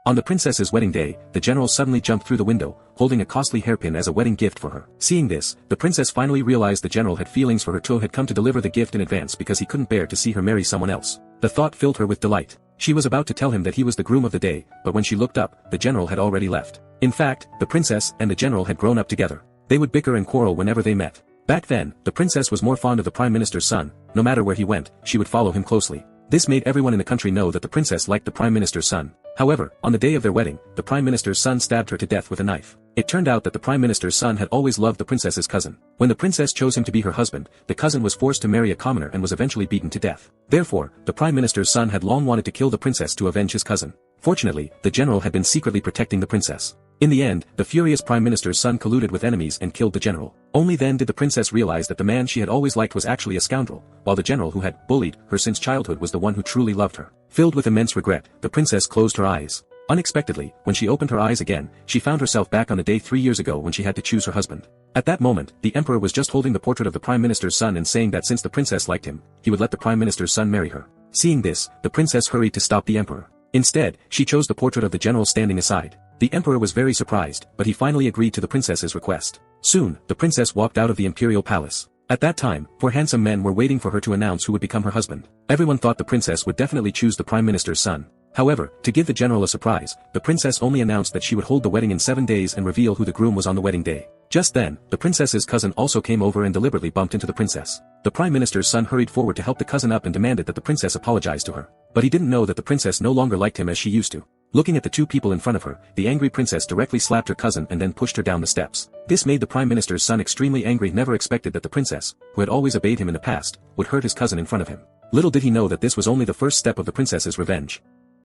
On the princess's wedding day, the general suddenly jumped through the window, holding a costly hairpin as a wedding gift for her. Seeing this, the princess finally realized the general had feelings for her, so had come to deliver the gift in advance because he couldn't bear to see her marry someone else. The thought filled her with delight. She was about to tell him that he was the groom of the day, but when she looked up, the general had already left. In fact, the princess and the general had grown up together. They would bicker and quarrel whenever they met. Back then, the princess was more fond of the prime minister's son. No matter where he went, she would follow him closely. This made everyone in the country know that the princess liked the prime minister's son. However, on the day of their wedding, the prime minister's son stabbed her to death with a knife. It turned out that the prime minister's son had always loved the princess's cousin. When the princess chose him to be her husband, the cousin was forced to marry a commoner and was eventually beaten to death. Therefore, the prime minister's son had long wanted to kill the princess to avenge his cousin. Fortunately, the general had been secretly protecting the princess. In the end, the furious prime minister's son colluded with enemies and killed the general. Only then did the princess realize that the man she had always liked was actually a scoundrel, while the general who had bullied her since childhood was the one who truly loved her. Filled with immense regret, the princess closed her eyes. Unexpectedly, when she opened her eyes again, she found herself back on the day 3 years ago when she had to choose her husband. At that moment, the emperor was just holding the portrait of the prime minister's son and saying that since the princess liked him, he would let the prime minister's son marry her. Seeing this, the princess hurried to stop the emperor. Instead, she chose the portrait of the general standing aside. The emperor was very surprised, but he finally agreed to the princess's request. Soon, the princess walked out of the imperial palace. At that time, 4 handsome men were waiting for her to announce who would become her husband. Everyone thought the princess would definitely choose the prime minister's son. However, to give the general a surprise, the princess only announced that she would hold the wedding in 7 days and reveal who the groom was on the wedding day. Just then, the princess's cousin also came over and deliberately bumped into the princess. The prime minister's son hurried forward to help the cousin up and demanded that the princess apologize to her. But he didn't know that the princess no longer liked him as she used to. Looking at the 2 people in front of her, the angry princess directly slapped her cousin and then pushed her down the steps. This made the prime minister's son extremely angry. Never expected that the princess, who had always obeyed him in the past, would hurt his cousin in front of him. Little did he know that this was only the first step of the princess's revenge.